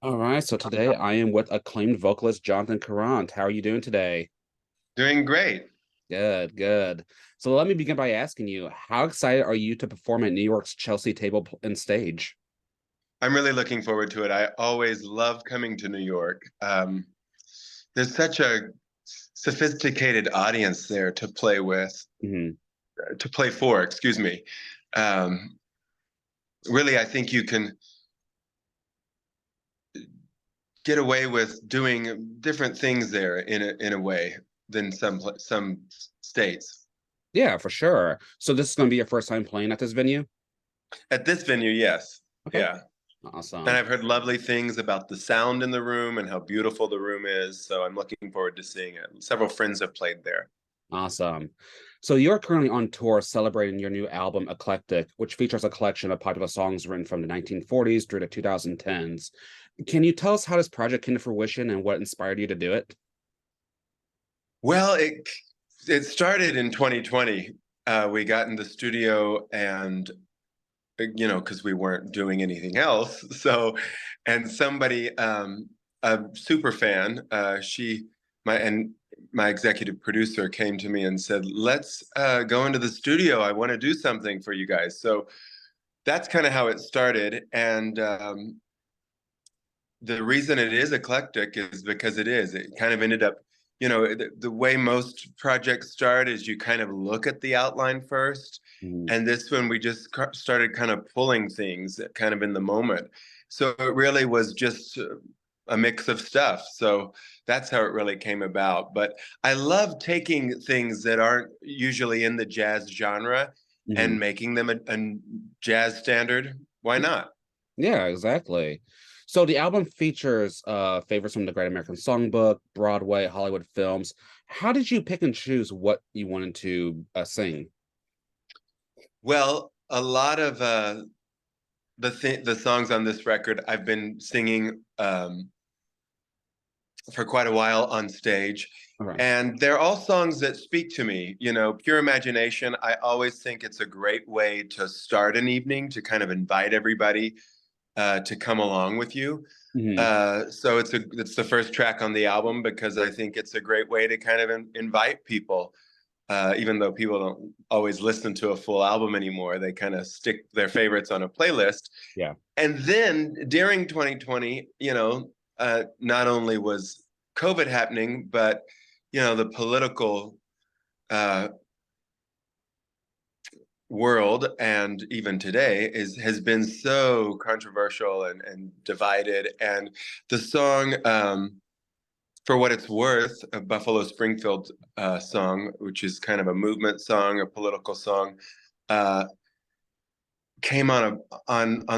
All right, so today I am with acclaimed vocalist Jonathan Karrant. How are you doing today? Doing great. Good, good. So let me begin by asking you, how excited are you to perform at New York's Chelsea Table and Stage? I'm really looking forward to it. I always love coming to New York. There's such a sophisticated audience there to play with, Hmm. to play for, excuse me. Um, Really, I think you can get away with doing different things there in a way than some states. Yeah, for sure. So this is going to be your first time playing at this venue? At this venue, yes. Okay, Yeah. And awesome. I've heard lovely things about the sound in the room and how beautiful the room is. So I'm looking forward to seeing it. Several friends have played there. Awesome. So you're currently on tour celebrating your new album, Eclectic, which features a collection of popular songs written from the 1940s through the 2010s. Can you tell us how this project came to fruition and what inspired you to do it? Well, it started in 2020. We got in the studio and because we weren't doing anything else. So, and somebody, a super fan, and my executive producer came to me and said, "Let's go into the studio. I want to do something for you guys." So that's kind of how it started. And the reason it is eclectic is because it is. It kind of ended up, the way most projects start is you kind of look at the outline first. Mhm. And this one, we just started kind of pulling things kind of in the moment. So it really was just a mix of stuff. So that's how it really came about. But I love taking things that aren't usually in the jazz genre Mhm. and making them a jazz standard. Why not? Yeah, exactly. So the album features favorites from the Great American Songbook, Broadway, Hollywood films. How did you pick and choose what you wanted to sing? Well, a lot of the songs on this record I've been singing for quite a while on stage. All right. And they're all songs that speak to me. Pure Imagination, I always think it's a great way to start an evening, to kind of invite everybody to come along with you. Hmm. So it's the first track on the album because I think it's a great way to kind of invite people. Even though people don't always listen to a full album anymore, they kind of stick their favorites on a playlist. Yeah. And then during 2020, not only was COVID happening, but the political uh, world and even today has been so controversial and divided. And the song, for what it's worth, a Buffalo Springfield song, which is kind of a movement song, a political song, uh, came on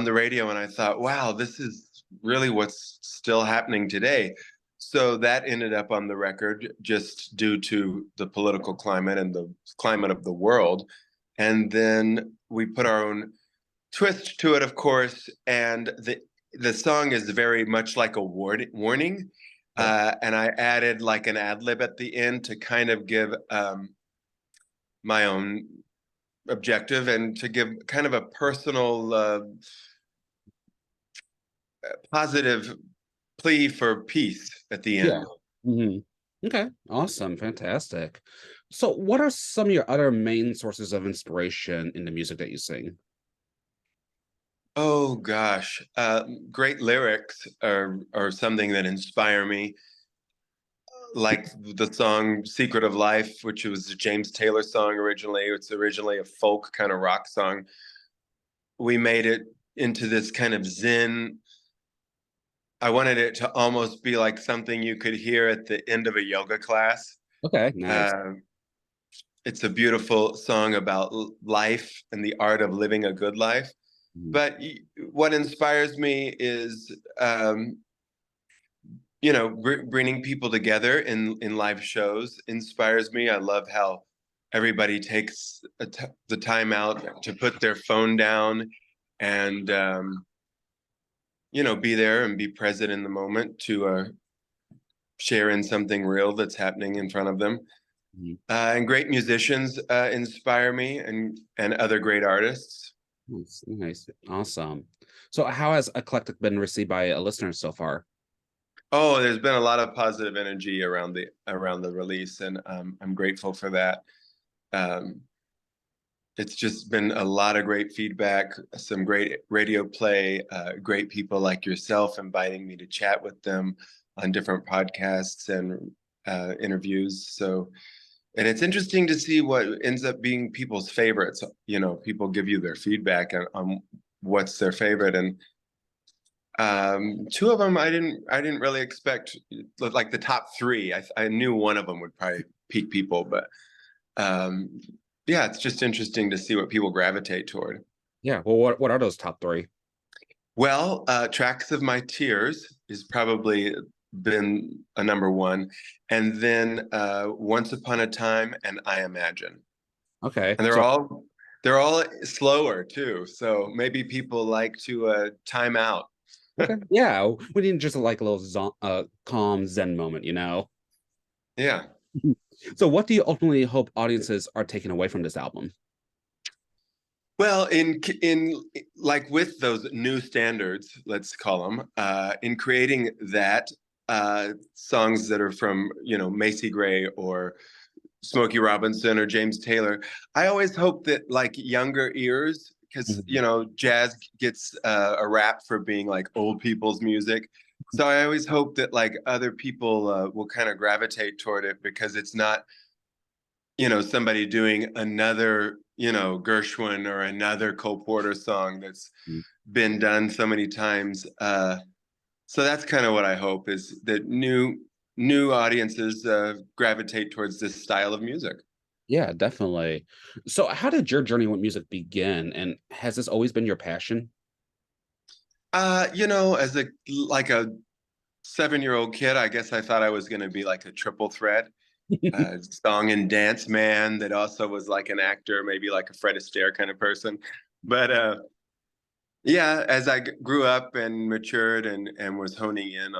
the radio, and I thought, wow, this is really what's still happening today. So that ended up on the record just due to the political climate and the climate of the world. And then we put our own twist to it, of course, and the song is very much like a warning. Okay. And I added like an ad lib at the end to kind of give my own objective and to give kind of a personal positive plea for peace at the Yeah. end. Hmm. Okay. Awesome. Fantastic. So, what are some of your other main sources of inspiration in the music that you sing? Oh gosh, great lyrics are something that inspire me. Like the song "Secret of Life," which was a James Taylor song originally. It's originally a folk kind of rock song. We made it into this kind of zen. I wanted it to almost be like something you could hear at the end of a yoga class. Okay. Nice. Uh, it's a beautiful song about life and the art of living a good life. Mhm. But what inspires me is, bringing people together in live shows inspires me. I love how everybody takes the time out to put their phone down and, be there and be present in the moment to share in something real that's happening in front of them. Mhm. And great musicians inspire me and other great artists. Nice. Nice. Awesome. So how has Eclectic been received by listeners so far? Oh, there's been a lot of positive energy around the release, and I'm grateful for that. Um, it's just been a lot of great feedback, some great radio play, great people like yourself inviting me to chat with them on different podcasts and interviews. So, and it's interesting to see what ends up being people's favorites. You know, people give you their feedback on what's their favorite, and two of them I didn't really expect, like the top three. I knew one of them would probably pique people, but um, yeah, it's just interesting to see what people gravitate toward. Yeah. Well, what are those top three? Well, Tracks of My Tears is probably been a number one, and then Once Upon a Time and I Imagine, Okay. and So they're all slower too. So maybe people like to time out. okay. Yeah. We need just like a little calm Zen moment, you know? Yeah. So what do you ultimately hope audiences are taking away from this album? Well, in like with those new standards, let's call them, in creating that, songs that are from, Macy Gray or Smokey Robinson or James Taylor, I always hope that like younger ears, because Mhm. jazz gets a rap for being like old people's music. So I always hope that like other people will kind of gravitate toward it because it's not, somebody doing another, Gershwin or another Cole Porter song that's been done so many times. So that's kind of what I hope, is that new audiences gravitate towards this style of music. Yeah, definitely. So how did your journey with music begin? And has this always been your passion? As a 7-year-old kid, I guess I thought I was going to be like a triple threat, song and dance man that also was like an actor, maybe like a Fred Astaire kind of person. But yeah, as I grew up and matured and was honing in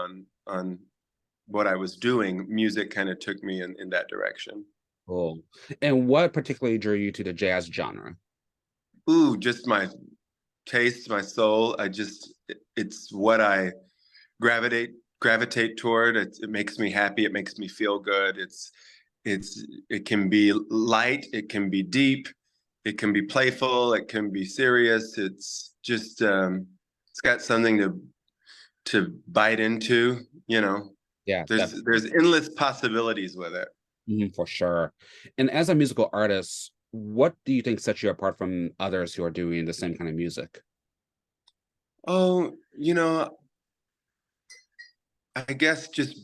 on what I was doing, music kind of took me in that direction. Cool. And what particularly drew you to the jazz genre? Ooh, just my taste, my soul. It's what I gravitate gravitate toward. It makes me happy. It makes me feel good. It can be light. It can be deep. It can be playful. It can be serious. It's just it's got something to bite into. Yeah, There's endless possibilities with it. for sure. And as a musical artist, what do you think sets you apart from others who are doing the same kind of music? Oh, I guess just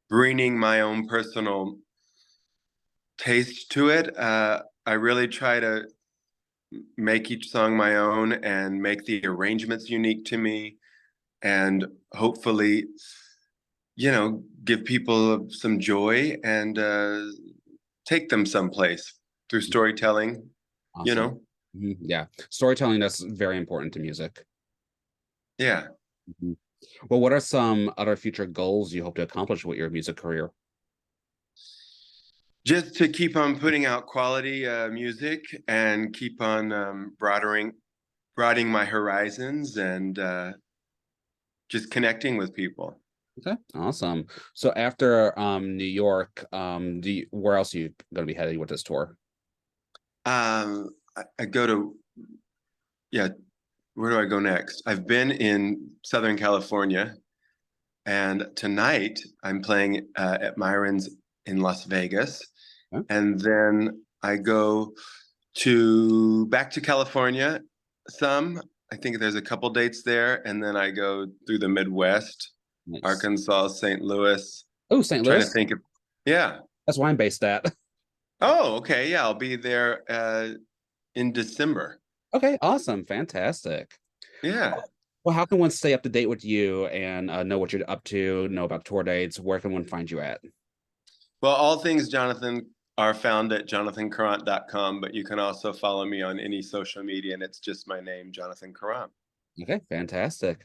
bringing my own personal taste to it. I really try to make each song my own and make the arrangements unique to me, and hopefully, give people some joy and take them someplace through storytelling, you Awesome. know? Yeah, storytelling is very important to music. Yeah. Mhm. Well, what are some other future goals you hope to accomplish with your music career? Just to keep on putting out quality music and keep on broadening my horizons and just connecting with people. Okay, awesome. So after New York, where else are you going to be heading with this tour? I go to, yeah, where do I go next? I've been in Southern California, and tonight I'm playing at Myron's in Las Vegas, Huh? and then I go to back to California. Some, I think there's a couple dates there, and then I go through the Midwest, Nice. Arkansas, St. Louis. Oh, St. Trying to Louis. think of, yeah. That's where I'm based at. Oh, okay, yeah, I'll be there in December. Okay, awesome, fantastic. Yeah. Well, how can one stay up to date with you and know what you're up to, know about tour dates? Where can one find you at? Well, all things Jonathan are found at jonathankarrant.com, but you can also follow me on any social media, and it's just my name, Jonathan Karrant. Okay, fantastic.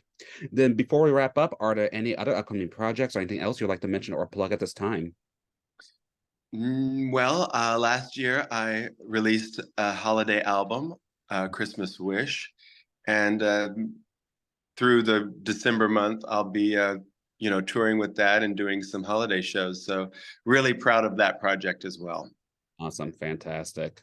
Then before we wrap up, are there any other upcoming projects or anything else you'd like to mention or plug at this time? Well, last year I released a holiday album, Christmas Wish, And through the December month, I'll be touring with that and doing some holiday shows. So really proud of that project as well. Awesome. Fantastic.